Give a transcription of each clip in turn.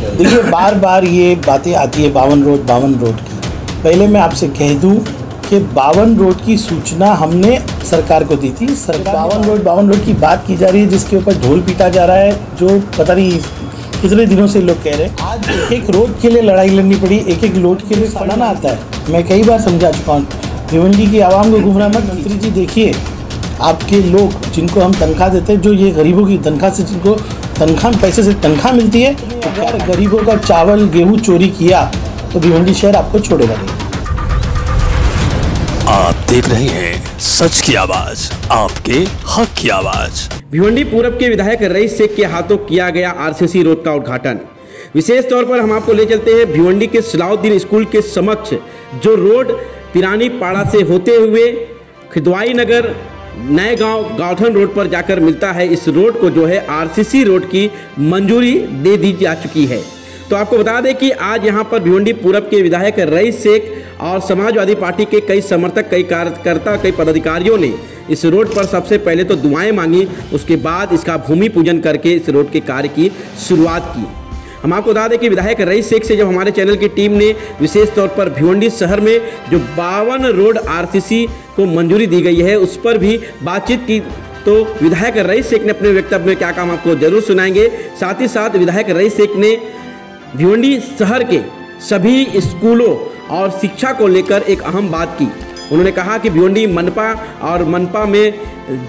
देखिए, बार बार ये बातें आती है 52 रोड की। पहले मैं आपसे कह दूं कि 52 रोड की सूचना हमने सरकार को दी थी। 52 रोड की बात की जा रही है, जिसके ऊपर ढोल पीटा जा रहा है, जो पता नहीं कितने दिनों से लोग कह रहे हैं। आज एक एक रोड के लिए लड़ाई लड़नी पड़ी, एक एक रोड के लिए सालाना आता है। मैं कई बार समझा चुका हूँ, भिवंडी की आवाम को गुमराह मत। मंत्री जी देखिए, आपके लोग जिनको हम तनख्वाह देते हैं, जो ये गरीबों की तनख्वाह से, जिनको तनख्वाह पैसे से तनख्वाह मिलती है, अगर गरीबों का चावल गेहूं चोरी किया तो भिवंडी शहर आपको छोड़ेगा नहीं। आप देख रहे हैं सच की आवाज, आपके हक की आवाज। भिवंडी पूरब के विधायक रईस शेख के हाथों किया गया आरसीसी रोड का उद्घाटन। विशेष तौर पर हम आपको ले चलते हैं भिवंडी के सलाउद्दीन स्कूल के समक्ष, जो रोड पिरानी पाड़ा से होते हुए खिदवाई नगर नए गांव गावठन रोड पर जाकर मिलता है। इस रोड को जो है आरसीसी रोड की मंजूरी दे दी जा चुकी है। तो आपको बता दें कि आज यहां पर भिवंडी पूरब के विधायक रईस शेख और समाजवादी पार्टी के कई समर्थक, कई कार्यकर्ता, कई पदाधिकारियों ने इस रोड पर सबसे पहले तो दुआएं मांगी, उसके बाद इसका भूमि पूजन करके इस रोड के कार्य की शुरुआत की। हम आपको बता दें कि विधायक रईस शेख से जब हमारे चैनल की टीम ने विशेष तौर पर भिवंडी शहर में जो 52 रोड आरसीसी को मंजूरी दी गई है उस पर भी बातचीत की, तो विधायक रईस शेख ने अपने वक्तव्य में क्या काम आपको जरूर सुनाएंगे। साथ ही साथ विधायक रईस शेख ने भिवंडी शहर के सभी स्कूलों और शिक्षा को लेकर एक अहम बात की। उन्होंने कहा कि भिवंडी मनपा और मनपा में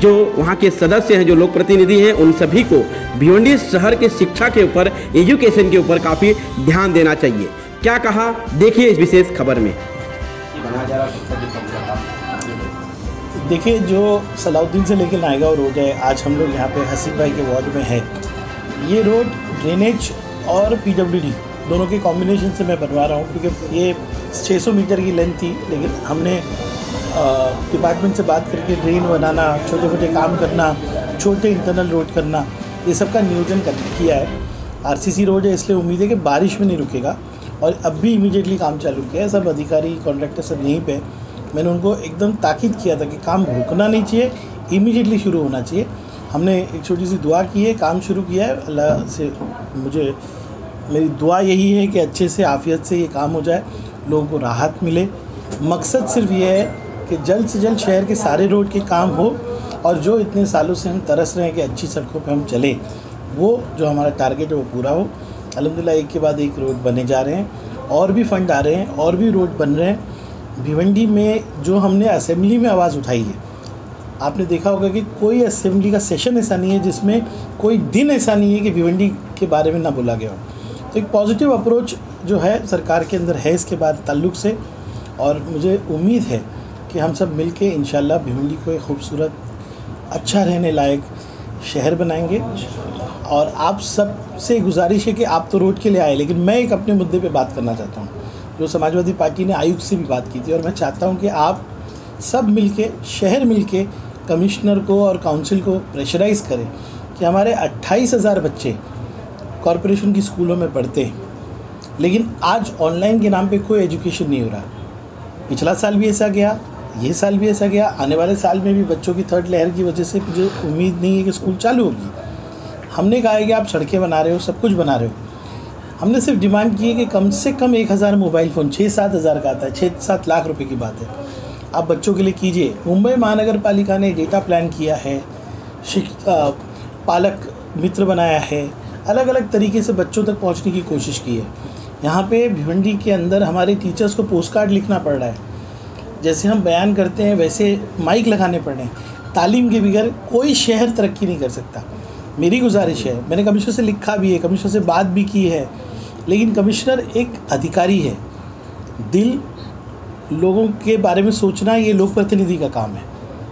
जो वहाँ के सदस्य हैं, जो लोक प्रतिनिधि हैं, उन सभी को भिवंडी शहर के शिक्षा के ऊपर, एजुकेशन के ऊपर काफ़ी ध्यान देना चाहिए। क्या कहा, देखिए इस विशेष खबर में। देखिए, जो सलाउद्दीन से लेकर नायगांव रोड है, आज हम लोग यहाँ पे हसीब भाई के वार्ड में है। ये रोड ड्रेनेज और पीडब्ल्यूडी दोनों के कॉम्बिनेशन से मैं बनवा रहा हूँ, क्योंकि ये 600 मीटर की लेंथ थी, लेकिन हमने डिपार्टमेंट से बात करके ड्रेन बनाना, छोटे छोटे काम करना, छोटे इंटरनल रोड करना, ये सब का नियोजन किया है। आरसीसी रोड है, इसलिए उम्मीद है कि बारिश में नहीं रुकेगा, और अब भी इमीडिएटली काम चालू किया है। सब अधिकारी, कॉन्ट्रैक्टर सब यहीं पे। मैंने उनको एकदम ताकीद किया था कि काम रुकना नहीं चाहिए, इमीडिएटली शुरू होना चाहिए। हमने एक छोटी सी दुआ की है, काम शुरू किया है। अल्लाह से मेरी दुआ यही है कि अच्छे से आफियत से ये काम हो जाए, लोगों को राहत मिले। मकसद सिर्फ ये है कि जल्द से जल्द शहर के सारे रोड के काम हो, और जो इतने सालों से हम तरस रहे हैं कि अच्छी सड़कों पे हम चले, वो जो हमारा टारगेट है वो पूरा हो। अल्हम्दुलिल्लाह एक के बाद एक रोड बने जा रहे हैं, और भी फंड आ रहे हैं, और भी रोड बन रहे हैं। भिवंडी में जो हमने असेंबली में आवाज़ उठाई है, आपने देखा होगा कि कोई असेंबली का सेशन ऐसा नहीं है जिसमें कोई दिन ऐसा नहीं है कि भिवंडी के बारे में ना बोला गया हो। तो एक पॉजिटिव अप्रोच जो है सरकार के अंदर है इसके बाद ताल्लुक़ से, और मुझे उम्मीद है कि हम सब मिल के इंशाअल्लाह भिवंडी को एक खूबसूरत, अच्छा रहने लायक शहर बनाएंगे। और आप सब से गुजारिश है कि आप तो रोड के लिए आए, लेकिन मैं एक अपने मुद्दे पे बात करना चाहता हूँ, जो समाजवादी पार्टी ने आयुक्त से भी बात की थी, और मैं चाहता हूँ कि आप सब मिल के, शहर मिल के कमिश्नर को और काउंसिल को प्रेशराइज़ करें कि हमारे 28,000 बच्चे कॉरपोरेशन की स्कूलों में पढ़ते हैं, लेकिन आज ऑनलाइन के नाम पे कोई एजुकेशन नहीं हो रहा। पिछला साल भी ऐसा गया, ये साल भी ऐसा गया, आने वाले साल में भी बच्चों की थर्ड लहर की वजह से मुझे उम्मीद नहीं है कि स्कूल चालू होगी। हमने कहा है कि आप सड़कें बना रहे हो, सब कुछ बना रहे हो, हमने सिर्फ डिमांड की है कि कम से कम 1,000 मोबाइल फ़ोन, 6-7 हज़ार का आता है, 6-7 लाख रुपए की बात है, आप बच्चों के लिए कीजिए। मुंबई महानगर पालिका ने डेटा प्लान किया है, पालक मित्र बनाया है, अलग अलग तरीके से बच्चों तक पहुंचने की कोशिश की है। यहाँ पे भिवंडी के अंदर हमारे टीचर्स को पोस्ट कार्ड लिखना पड़ रहा है, जैसे हम बयान करते हैं वैसे माइक लगाने पड़ रहे हैं। तालीम के बगैर कोई शहर तरक्की नहीं कर सकता। मेरी गुजारिश है, मैंने कमिश्नर से लिखा भी है, कमिश्नर से बात भी की है, लेकिन कमिश्नर एक अधिकारी है, दिल लोगों के बारे में सोचना ये लोक प्रतिनिधि का काम है।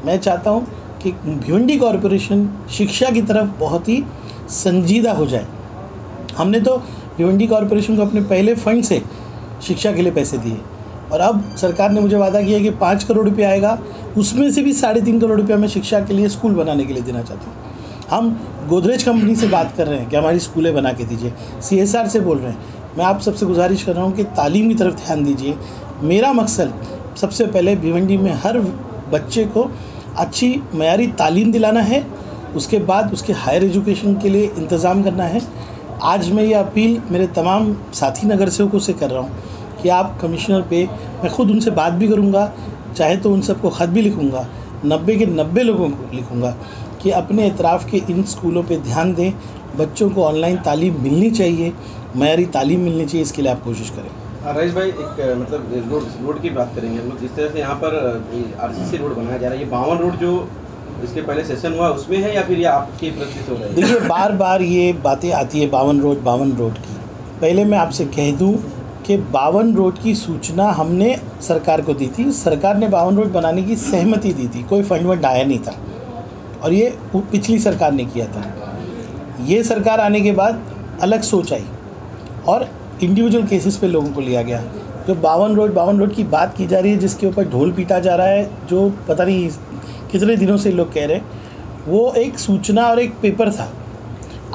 मैं चाहता हूँ कि भिवंडी कॉरपोरेशन शिक्षा की तरफ बहुत ही संजीदा हो जाए। हमने तो भिवंडी कॉरपोरेशन को अपने पहले फंड से शिक्षा के लिए पैसे दिए, और अब सरकार ने मुझे वादा किया कि 5 करोड़ रुपये आएगा, उसमें से भी 3.5 करोड़ रुपया मैं शिक्षा के लिए, स्कूल बनाने के लिए देना चाहता हूँ। हम गोदरेज कंपनी से बात कर रहे हैं कि हमारी स्कूलें बना के दीजिए, CSR से बोल रहे हैं। मैं आप सबसे गुजारिश कर रहा हूँ कि तालीम की तरफ ध्यान दीजिए। मेरा मकसद सबसे पहले भिवंडी में हर बच्चे को अच्छी मयारी तालीम दिलाना है, उसके बाद उसके हायर एजुकेशन के लिए इंतज़ाम करना है। आज मैं ये अपील मेरे तमाम साथी नगर सेवकों से कर रहा हूँ कि आप कमिश्नर पे, मैं खुद उनसे बात भी करूँगा, चाहे तो उन सबको ख़त भी लिखूँगा, 90 के 90 लोगों को लिखूँगा कि अपने इतराफ़ के इन स्कूलों पे ध्यान दें। बच्चों को ऑनलाइन तालीम मिलनी चाहिए, मयारी तालीम मिलनी चाहिए, इसके लिए आप कोशिश करें। रईस भाई, एक मतलब रोड की बात करेंगे हम लोग। जिस तरह से यहाँ पर आरसीसी रोड बनाया जा रहा है, ये 52 रोड जो इसके पहले सेशन हुआ उसमें है या फिर ये आपकी प्रस्तुत हो रहा है? देखिए, बार बार ये बातें आती है 52 रोड की। पहले मैं आपसे कह दूं कि 52 रोड की सूचना हमने सरकार को दी थी। सरकार ने 52 रोड बनाने की सहमति दी थी, कोई फंड वंड आया नहीं था, और ये पिछली सरकार ने किया था। ये सरकार आने के बाद अलग सोच आई और इंडिविजुअल केसेस पे लोगों को लिया गया। जो 52 रोड की बात की जा रही है, जिसके ऊपर ढोल पीटा जा रहा है, जो पता नहीं कितने दिनों से लोग कह रहे हैं, वो एक सूचना और एक पेपर था।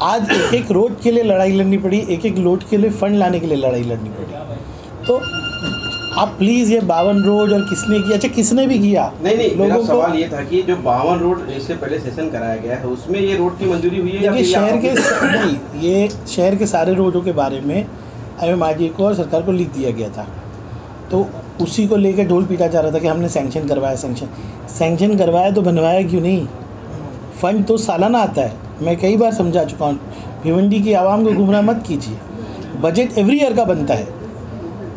आज एक रोड के लिए लड़ाई लड़नी पड़ी, एक रोड के लिए फंड लाने के लिए लड़ाई लड़नी पड़ी। तो आप प्लीज़ ये 52 रोड और किसने किया, अच्छा किसने भी किया, नहीं मेरा सवाल ये था कि जो 52 रोड इससे पहले सेशन कराया गया है उसमें ये रोड की मंजूरी हुई है या ये शहर के सारे रोडों के बारे में MMRDA को और सरकार को लिख दिया गया था। तो उसी को लेकर ढोल पीटा जा रहा था कि हमने सैंक्शन करवाया तो बनवाया क्यों नहीं? फंड तो सालाना आता है, मैं कई बार समझा चुका हूँ। भिवंडी की आवाम को गुमराह मत कीजिए, बजट एवरी ईयर का बनता है।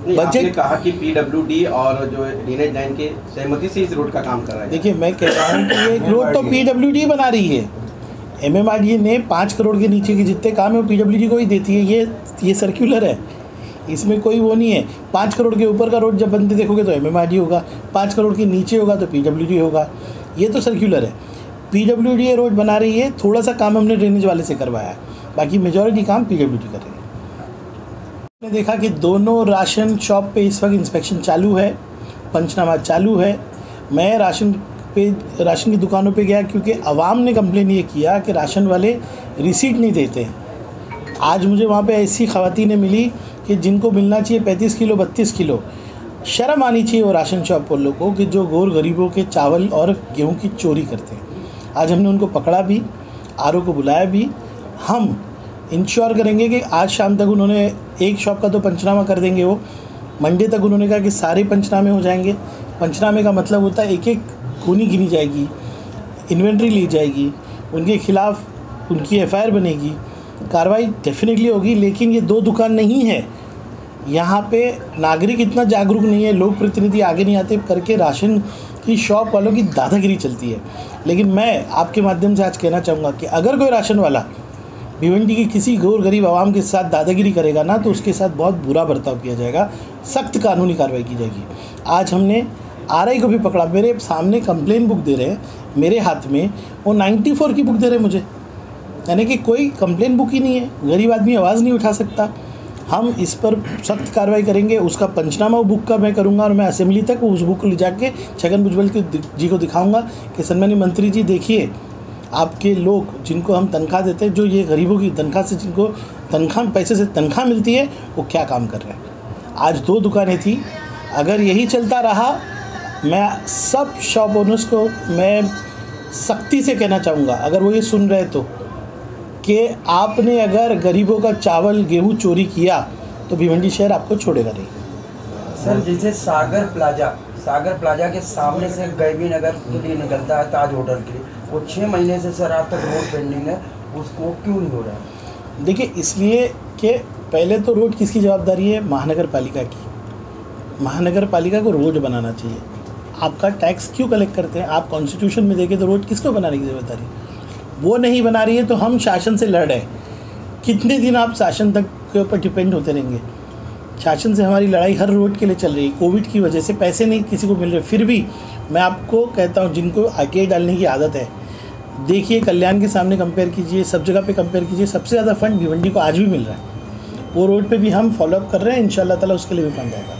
बजट कहा कि PWD और जो ड्रेनेज लाइन के सहमति से इस रोड का काम कर रहा है। देखिए, मैं कह रहा हूँ कि ये रोड तो PWD बना रही है। MMRDA ने 5 करोड़ के नीचे के जितने काम है वो PWD को ही देती है। ये सर्कुलर है, इसमें कोई वो नहीं है। 5 करोड़ के ऊपर का रोड जब बनते देखोगे तो MMRDA होगा, 5 करोड़ के नीचे होगा तो PWD होगा। ये तो सर्कुलर है। PWD रोड बना रही है, थोड़ा सा काम हमने ड्रेनेज वाले से करवाया, बाकी मेजॉरिटी काम PWD कर रही है। मैंने देखा कि दोनों राशन शॉप पे इस वक्त इंस्पेक्शन चालू है, पंचनामा चालू है। मैं राशन की दुकानों पे गया क्योंकि आवाम ने कंप्लेन ये किया कि राशन वाले रिसीट नहीं देते। आज मुझे वहाँ पे ऐसी ख़वातीनें मिली कि जिनको मिलना चाहिए 35 किलो 32 किलो। शर्म आनी चाहिए वो राशन शॉप वालों को कि जो गोर गरीबों के चावल और गेहूं की चोरी करते हैं। आज हमने उनको पकड़ा भी, RO को बुलाया भी। हम इंश्योर करेंगे कि आज शाम तक उन्होंने एक शॉप का तो पंचनामा कर देंगे। वो मंडे तक उन्होंने कहा कि सारे पंचनामे हो जाएंगे। पंचनामे का मतलब होता है एक खूनी गिनी जाएगी, इन्वेंट्री ली जाएगी, उनके खिलाफ़ उनकी FIR बनेगी, कार्रवाई डेफिनेटली होगी। लेकिन ये 2 दुकान नहीं है, यहाँ पे नागरिक इतना जागरूक नहीं है, लोग प्रतिनिधि आगे नहीं आते करके राशन की शॉप वालों की दादागिरी चलती है। लेकिन मैं आपके माध्यम से आज कहना चाहूँगा कि अगर कोई राशन वाला भिवंडी की किसी गौर गरीब आवाम के साथ दादागिरी करेगा ना, तो उसके साथ बहुत बुरा बर्ताव किया जाएगा, सख्त कानूनी कार्रवाई की जाएगी। आज हमने RI को भी पकड़ा, मेरे सामने कंप्लेन बुक दे रहे हैं, मेरे हाथ में वो 94 की बुक दे रहे हैं मुझे, यानी कि कोई कंप्लेन बुक ही नहीं है। गरीब आदमी आवाज़ नहीं उठा सकता। हम इस पर सख्त कार्रवाई करेंगे। उसका पंचनामा वो बुक का मैं करूंगा और मैं असेंबली तक उस बुक को ले जाके छगन भुजबल जी को दिखाऊंगा कि सन्माननीय मंत्री जी देखिए, आपके लोग जिनको हम तनख्वाह देते हैं, जो ये गरीबों की तनख्वाह से जिनको पैसे से तनख्वाह मिलती है, वो क्या काम कर रहे हैं। आज 2 दुकानें थी। अगर यही चलता रहा, मैं सब शॉप ओनर्स को मैं सख्ती से कहना चाहूँगा, अगर वो ये सुन रहे तो, कि आपने अगर गरीबों का चावल गेहूं चोरी किया तो भिवंडी शहर आपको छोड़ेगा नहीं। सर, जैसे सागर प्लाजा के सामने से गैबी नगर के लिए निकलता है ताज होटल के लिए, वो 6 महीने से सर आज तक रोड पेंडिंग है, उसको क्यों नहीं हो रहा है? देखिए, इसलिए कि पहले तो रोड किसकी जवाबदारी है? महानगर पालिका की। महानगर पालिका को रोड बनाना चाहिए। आपका टैक्स क्यों कलेक्ट करते हैं? आप कॉन्स्टिट्यूशन में देखें तो रोड किसको बनाने की जवाबदारी? वो नहीं बना रही है तो हम शासन से लड़ रहे हैं। कितने दिन आप शासन तक के ऊपर डिपेंड होते रहेंगे? शासन से हमारी लड़ाई हर रोड के लिए चल रही है। कोविड की वजह से पैसे नहीं किसी को मिल रहे, फिर भी मैं आपको कहता हूँ, जिनको आके डालने की आदत है, देखिए कल्याण के सामने कंपेयर कीजिए, सब जगह पे कंपेयर कीजिए, सबसे ज़्यादा फंड भिवंडी को आज भी मिल रहा है। वो रोड पे भी हम फॉलोअप कर रहे हैं, इंशाल्लाह ताला उसके लिए भी फंड आएगा।